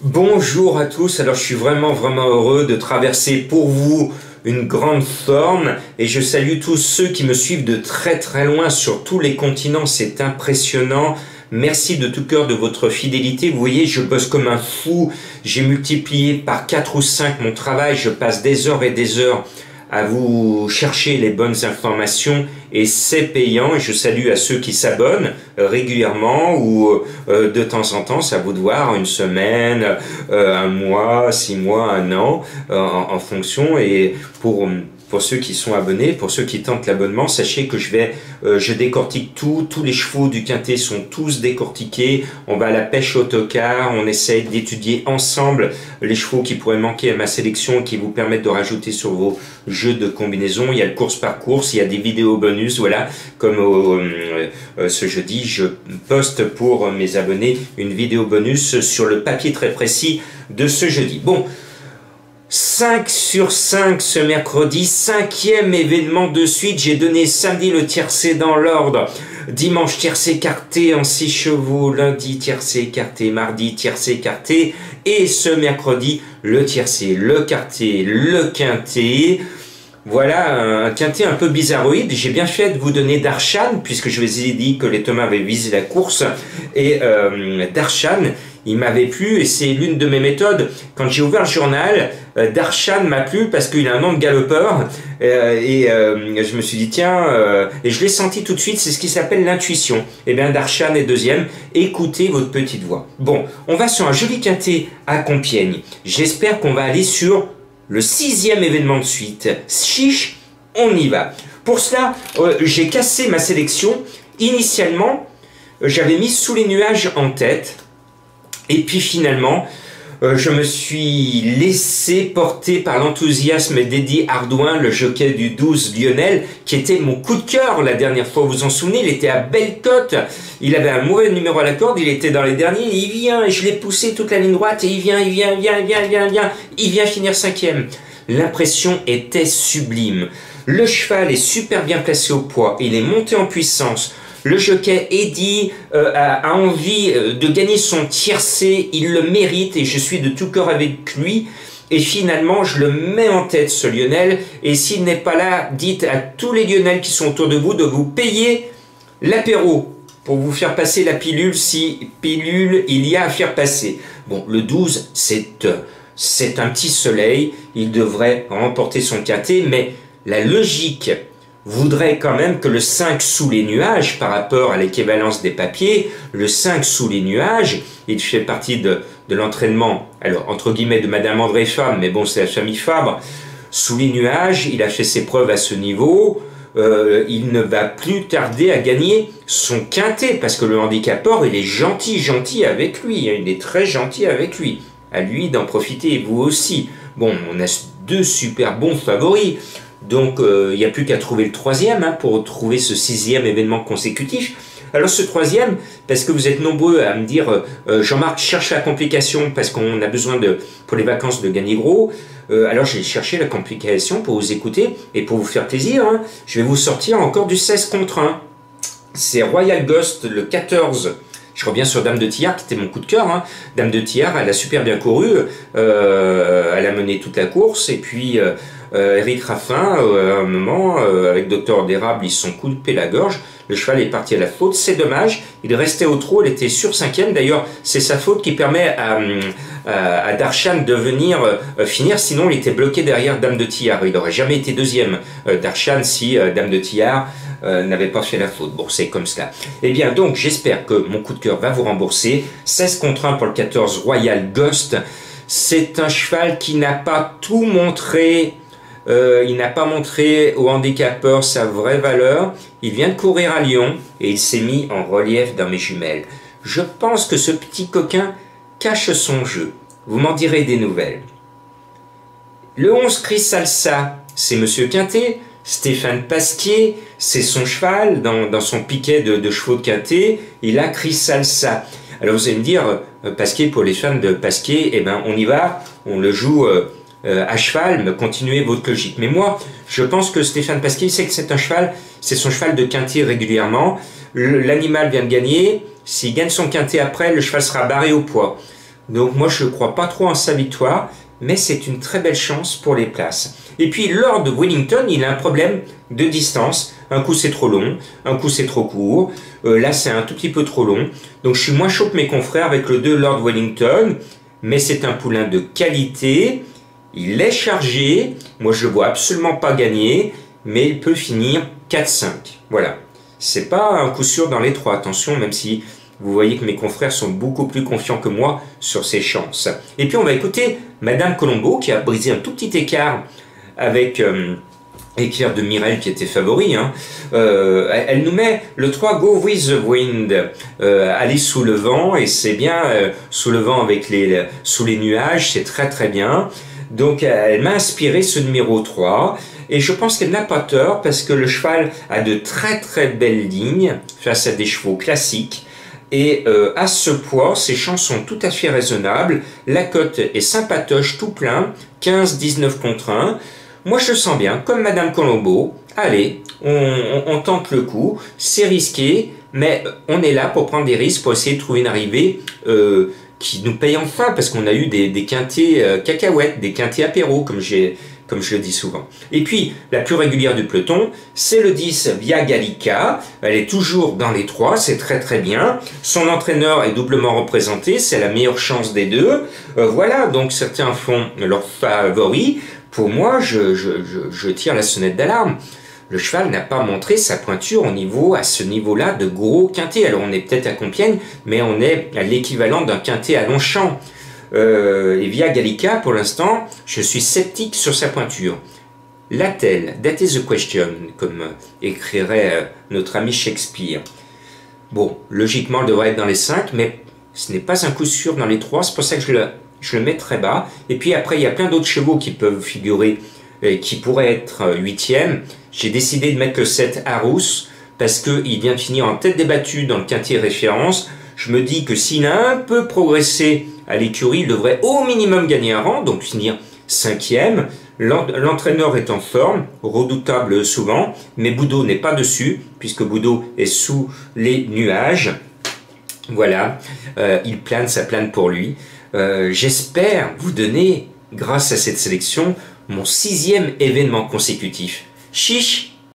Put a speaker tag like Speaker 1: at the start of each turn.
Speaker 1: Bonjour à tous, alors je suis vraiment heureux de traverser pour vous une grande forme et je salue tous ceux qui me suivent de très loin sur tous les continents, c'est impressionnant. Merci de tout cœur de votre fidélité. Vous voyez, je bosse comme un fou, j'ai multiplié par 4 ou 5 mon travail, je passe des heures et des heures à vous chercher les bonnes informations et c'est payant et je salue à ceux qui s'abonnent régulièrement ou de temps en temps, c'est à vous de voir, une semaine, un mois, 6 mois, un an en fonction. Et pour ceux qui sont abonnés, pour ceux qui tentent l'abonnement, sachez que je décortique tous les chevaux du quintet sont tous décortiqués. On va à la pêche au tocard, on essaye d'étudier ensemble les chevaux qui pourraient manquer à ma sélection, qui vous permettent de rajouter sur vos jeux de combinaison. Il y a le course par course, il y a des vidéos bonus, voilà, comme ce jeudi, je poste pour mes abonnés une vidéo bonus sur le papier très précis de ce jeudi. Bon. 5 sur 5 ce mercredi, 5e événement de suite. J'ai donné samedi le tiercé dans l'ordre, dimanche tiercé écarté en 6 chevaux, lundi tiercé écarté, mardi tiercé écarté et ce mercredi le tiercé, le quarté, le quinté. Voilà un quintet un peu bizarroïde. J'ai bien fait de vous donner Darshan puisque je vous ai dit que les Thomas avaient visé la course et Darshan il m'avait plu et c'est l'une de mes méthodes. Quand j'ai ouvert le journal, Darshan m'a plu parce qu'il a un nom de galopeur je me suis dit tiens, et je l'ai senti tout de suite, c'est ce qui s'appelle l'intuition. Et bien Darshan est deuxième, écoutez votre petite voix. Bon, on va sur un joli quintet à Compiègne. J'espère qu'on va aller sur le 6e événement de suite. Chiche, on y va. Pour cela, j'ai cassé ma sélection. Initialement, j'avais mis Sous les nuages en tête. Et puis finalement, je me suis laissé porter par l'enthousiasme d'Eddie Ardouin, le jockey du 12 Lionel, qui était mon coup de cœur la dernière fois. Vous vous en souvenez, il était à Bellecote. Il avait un mauvais numéro à la corde, il était dans les derniers. Il vient, et je l'ai poussé toute la ligne droite, et il vient finir 5e. L'impression était sublime. Le cheval est super bien placé au poids, il est monté en puissance. Le jockey Eddie a envie de gagner son tiercé, il le mérite et je suis de tout cœur avec lui. Et finalement, je le mets en tête, ce Lionel. Et s'il n'est pas là, dites à tous les Lionel qui sont autour de vous de vous payer l'apéro pour vous faire passer la pilule si pilule il y a à faire passer. Bon, le 12, c'est un petit soleil, il devrait remporter son quintet, mais la logique voudrait quand même que le 5 sous les nuages, par rapport à l'équivalence des papiers, le 5 sous les nuages, il fait partie de l'entraînement, alors entre guillemets de Madame André Fabre, mais bon c'est la famille Fabre, sous les nuages, il a fait ses preuves à ce niveau, il ne va plus tarder à gagner son quintet, parce que le handicapeur, il est gentil avec lui, il est très gentil avec lui, à lui d'en profiter, et vous aussi. Bon, on a deux super bons favoris, donc il n'y a plus qu'à trouver le 3e pour trouver ce 6e événement consécutif. Alors ce 3e, parce que vous êtes nombreux à me dire Jean-Marc cherche la complication parce qu'on a besoin pour les vacances de gagner gros, alors j'ai cherché la complication pour vous écouter et pour vous faire plaisir. Je vais vous sortir encore du 16 contre 1. C'est Royal Ghost le 14. Je reviens sur Dame de Tillard qui était mon coup de cœur. Dame de Tillard, elle a super bien couru, elle a mené toute la course et puis Eric Raffin, à un moment, avec Docteur d'Érable, ils se sont coupés la gorge. Le cheval est parti à la faute, c'est dommage. Il restait au trot, il était sur 5e. D'ailleurs, c'est sa faute qui permet à Darshan de venir finir. Sinon, il était bloqué derrière Dame de Tillard. Il n'aurait jamais été 2e, Darshan, si Dame de Tillard n'avait pas fait la faute. Bon, c'est comme cela. Eh bien, donc, j'espère que mon coup de cœur va vous rembourser. 16 contre 1 pour le 14 Royal Ghost. C'est un cheval qui n'a pas tout montré. Il n'a pas montré au handicapeur sa vraie valeur. Il vient de courir à Lyon et il s'est mis en relief dans mes jumelles. Je pense que ce petit coquin cache son jeu. Vous m'en direz des nouvelles. Le 11 Chris Salsa, c'est Monsieur Quintet. Stéphane Pasquier, c'est son cheval dans son piquet de chevaux de quintet. Il a Chris Salsa. Alors vous allez me dire, Pasquier, pour les fans de Pasquier, eh ben on y va, on le joue à cheval, mais continuez votre logique. Mais moi, je pense que Stéphane Pasquier, il sait que c'est un cheval, c'est son cheval de quintet régulièrement. L'animal vient de gagner, s'il gagne son quintet après, le cheval sera barré au poids. Donc moi je ne crois pas trop en sa victoire, mais c'est une très belle chance pour les places. Et puis Lord Wellington, il a un problème de distance. Un coup c'est trop long, un coup c'est trop court. Là c'est un tout petit peu trop long. Donc je suis moins chaud que mes confrères avec le 2 Lord Wellington. Mais c'est un poulain de qualité. Il est chargé. Moi je ne le vois absolument pas gagner. Mais il peut finir 4-5. Voilà. C'est pas un coup sûr dans les 3. Attention, même si vous voyez que mes confrères sont beaucoup plus confiants que moi sur ses chances. Et puis on va écouter Madame Colombo qui a brisé un tout petit écart avec éclair de Mirel qui était favori. Hein. Elle nous met le 3 Go with the Wind, aller sous le vent, et c'est bien sous le vent avec sous les nuages, c'est très très bien. Donc elle m'a inspiré ce numéro 3. Et je pense qu'elle n'a pas tort parce que le cheval a de très très belles lignes face à des chevaux classiques. Et à ce poids, ses chances sont tout à fait raisonnables. La cote est sympatoche tout plein, 15-19 contre 1. Moi je le sens bien, comme Madame Colombo. Allez, on tente le coup, c'est risqué, mais on est là pour prendre des risques, pour essayer de trouver une arrivée qui nous paye enfin, parce qu'on a eu des quintés cacahuètes, des quintés apéros, comme je le dis souvent. Et puis, la plus régulière du peloton, c'est le 10 Via Gallica. Elle est toujours dans les 3, c'est très très bien. Son entraîneur est doublement représenté, c'est la meilleure chance des deux. Voilà, donc certains font leur favori. Pour moi, je tire la sonnette d'alarme. Le cheval n'a pas montré sa pointure à ce niveau-là de gros quintet. Alors on est peut-être à Compiègne, mais on est à l'équivalent d'un quintet à Longchamp. Et Via Gallica, pour l'instant, je suis sceptique sur sa pointure. L'a-t-elle? That is the question, comme écrirait notre ami Shakespeare. Bon, logiquement, elle devrait être dans les 5, mais ce n'est pas un coup sûr dans les 3, c'est pour ça que je le mets très bas. Et puis après, il y a plein d'autres chevaux qui peuvent figurer, qui pourraient être 8e. J'ai décidé de mettre le 7 Arous, parce qu'il vient de finir en tête débattue dans le quintet référence. Je me dis que s'il a un peu progressé à l'écurie, il devrait au minimum gagner un rang, donc finir 5e. L'entraîneur est en forme, redoutable souvent, mais Boudot n'est pas dessus, puisque Boudot est sous les nuages. Voilà, il plane, ça plane pour lui. J'espère vous donner, grâce à cette sélection, mon 6e événement consécutif. Chiche!